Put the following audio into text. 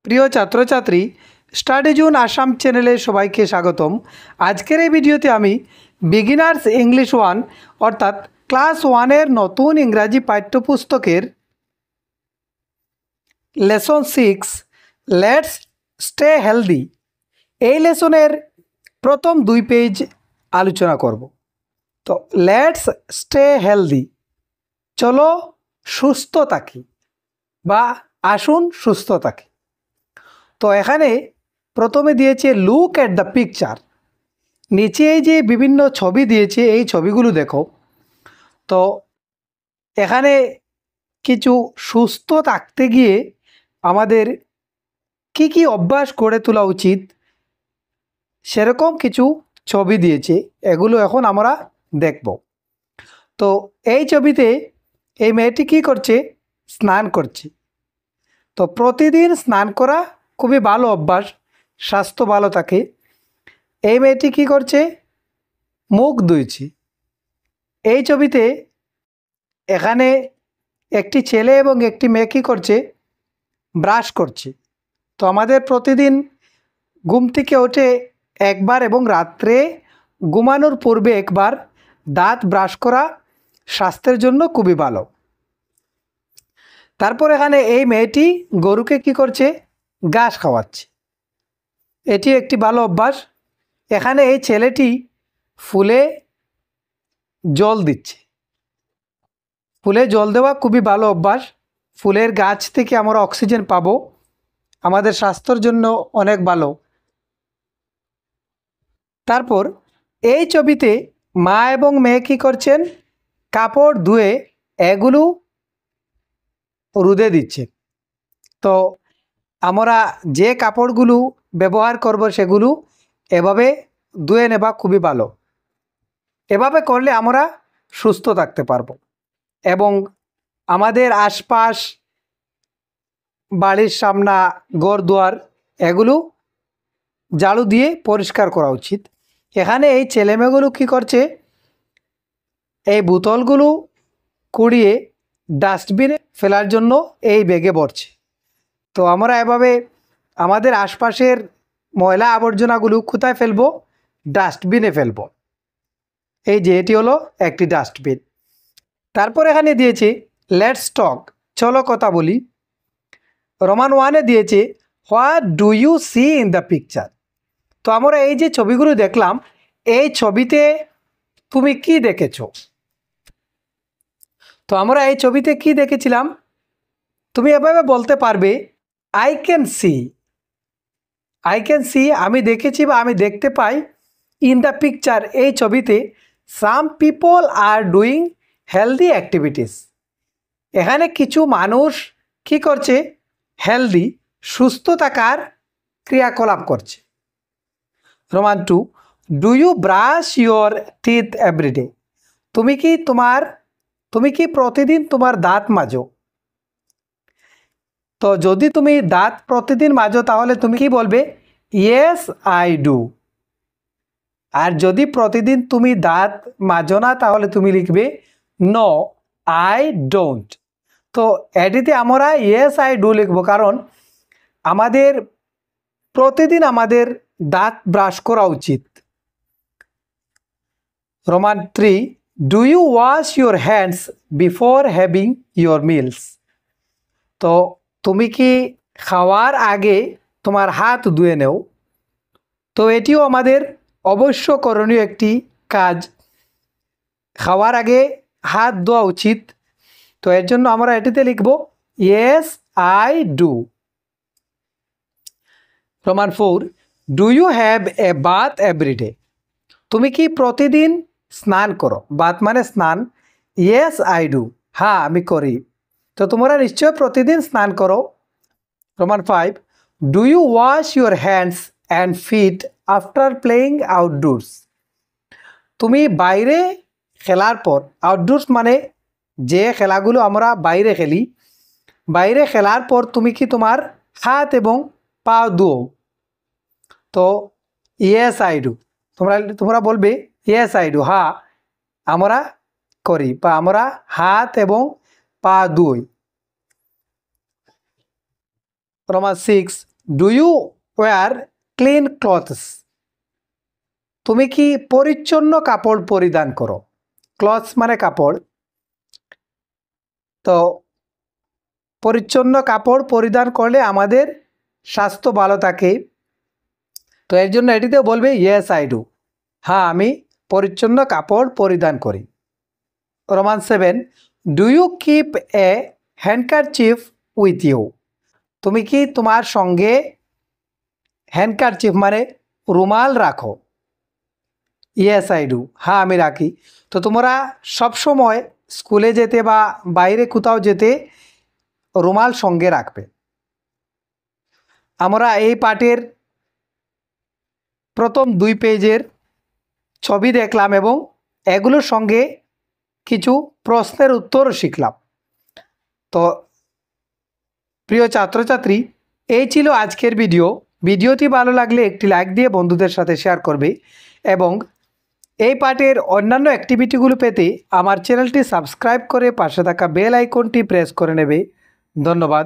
প্রিয় ছাত্রছাত্রী, study zone Assam চ্যানেলে সবাইকে স্বাগতম। আজকের এই ভিডিওতে আমি বিগিনার্স ইংলিশ 1 অর্থাৎ ক্লাস 1-এর নতুন ইংরাজি পাঠ্যপুস্তকের লেসন 6 লেটস স্টে হেলদি এই লেসনের প্রথম 2 পেজ আলোচনা করব। তো লেটস স্টে হেলদি, চলো সুস্থ থাকি বা আসুন সুস্থ থাকি। তো এখানে প্রথমে দিয়েছে লুক অ্যাট দ্য পিকচার। নিচে এই যে বিভিন্ন ছবি দিয়েছে, এই ছবিগুলো দেখো। তো এখানে কিছু সুস্থ থাকতে গিয়ে আমাদের কি কি অভ্যাস গড়ে তোলা উচিত সেরকম কিছু ছবি দিয়েছে, এগুলো এখন আমরা দেখব। তো এই ছবিতে এই মেয়েটি কি করছে? স্নান করছে। তো প্রতিদিন স্নান করা খুবই ভালো অভ্যাস, স্বাস্থ্য ভালো থাকে। এই মেয়েটি কি করছে? মুখ ধুইছে। এই ছবিতে এখানে একটি ছেলে এবং একটি মেয়ে কি করছে? ব্রাশ করছে। তো আমাদের প্রতিদিন ঘুম থেকে উঠে একবার এবং রাত্রে ঘুমানোর পূর্বে একবার দাঁত ব্রাশ করা স্বাস্থ্যের জন্য খুবই ভালো। তারপর এখানে এই মেয়েটি গরুকে কি করছে? ঘাস খাওয়াচ্ছে। এটি একটি ভালো অভ্যাস। এখানে এই ছেলেটি ফুলে জল দিচ্ছে। ফুলে জল দেওয়া খুবই ভালো অভ্যাস। ফুলের গাছ থেকে আমরা অক্সিজেন পাবো, আমাদের স্বাস্থ্যের জন্য অনেক ভালো। তারপর এই ছবিতে মা এবং মেয়ে কী করছেন? কাপড় ধুয়ে এগুলো রোদে দিচ্ছে। তো আমরা যে কাপড়গুলো ব্যবহার করব সেগুলো এভাবে ধুয়ে নেওয়া খুবই ভালো। এভাবে করলে আমরা সুস্থ থাকতে পারবো এবং আমাদের আশপাশ, বাড়ির সামনা, ঘর দুয়ার এগুলো ঝাড়ু দিয়ে পরিষ্কার করা উচিত। এখানে এই ছেলেমেয়েগুলো কী করছে? এই বোতলগুলো কুড়িয়ে ডাস্টবিনে ফেলার জন্য এই ব্যাগে ভরছে। তো আমরা এভাবে আমাদের আশপাশের ময়লা আবর্জনাগুলো কোথায় ফেলবো? ডাস্টবিনে ফেলবো। এই যে এটি হলো একটি ডাস্টবিন। তারপর এখানে দিয়েছে লেটস টক, চলো কথা বলি। রোমান 1-এ দিয়েছে what do you see in the picture. তো আমরা এই যে ছবিগুলো দেখলাম, এই ছবিতে তুমি কি দেখেছো? তো আমরা এই ছবিতে কি দেখেছিলাম? তুমি এভাবে বলতে পারবে I can see. I can see আমি দেখেছি বা আমি দেখতে পাই। ইন দ্য পিকচার এই ছবিতে some people are doing healthy activities. এখানে কিছু মানুষ কি করছে? হেলদি, সুস্থ থাকার ক্রিয়াকলাপ করছে। Roman 2, do you brush your teeth everyday. তুমি কি প্রতিদিন তোমার দাঁত মাজো? তো যদি তুমি দাঁত প্রতিদিন মাজো তাহলে তুমি কি বলবে? Yes I do. আর যদি প্রতিদিন তুমি দাঁত মাজো না তাহলে তুমি লিখবে নো আই ডোন্ট। তো এটিতে আমরা ইয়েস আই ডু লিখবো, কারণ আমাদের প্রতিদিন আমাদের দাঁত ব্রাশ করা উচিত। Roman 3, do you wash your hands before having your meals. তো তুমি কি খাওয়ার আগে তোমার হাত ধুয়ে নেও? তো এটিও আমাদের অবশ্য করণীয় একটি কাজ। খাওয়ার আগে হাত ধোয়া উচিত। তো এর জন্য আমরা এটিতে লিখব yes I do. Roman 4, do you have a bath everyday. তুমি কি প্রতিদিন স্নান করো? বাথ মানে স্নান। ইয়েস আই ডু, হ্যাঁ আমি করি। তো তোমরা নিশ্চয় প্রতিদিন স্নান করো। Roman 5, do you wash your hands and feet after playing outdoors. তুমি বাইরে খেলার পর, আউটডোরস মানে যে খেলাগুলো আমরা বাইরে খেলি, বাইরে খেলার পর তুমি কি তোমার হাত এবং পা ধুও? তো ইয়েস আই ডু, তোমরা বলবে ইয়েস আই ডু, হ্যাঁ আমরা করি বা আমরা হাত এবং পা ধুই। Roman 6, do you wear clean clothes? তুমি কি পরিচ্ছন্ন কাপড় পরিধান করো? ক্লথস মানে কাপড়, তো পরিচ্ছন্ন কাপড় পরিধান করলে আমাদের স্বাস্থ্য ভালো থাকে। তো এর জন্য এটিতেও বলবে ইয়েস আই ডু, হ্যাঁ আমি পরিচ্ছন্ন কাপড় পরিধান করি। Roman 7, do you keep a handkerchief with you? তুমি কি তোমার সঙ্গে হ্যান্ডকারচিফ মানে রুমাল রাখো? ইয়েস আই ডু, হ্যাঁ আমি রাখি। তো তোমরা সবসময় স্কুলে যেতে বা বাইরে কোথাও যেতে রুমাল সঙ্গে রাখবে। আমরা এই পাঠের প্রথম 2 পেজের ছবি দেখলাম এবং এগুলোর সঙ্গে কিছু প্রশ্নের উত্তরও শিখলাম। তো প্রিয় ছাত্রছাত্রী, এই ছিল আজকের ভিডিওটি ভালো লাগলে একটি লাইক দিয়ে বন্ধুদের সাথে শেয়ার করবে এবং এই পাঠের অন্যান্য অ্যাক্টিভিটিগুলো পেতে আমার চ্যানেলটি সাবস্ক্রাইব করে পাশে থাকা বেল আইকনটি প্রেস করে নেবে। ধন্যবাদ।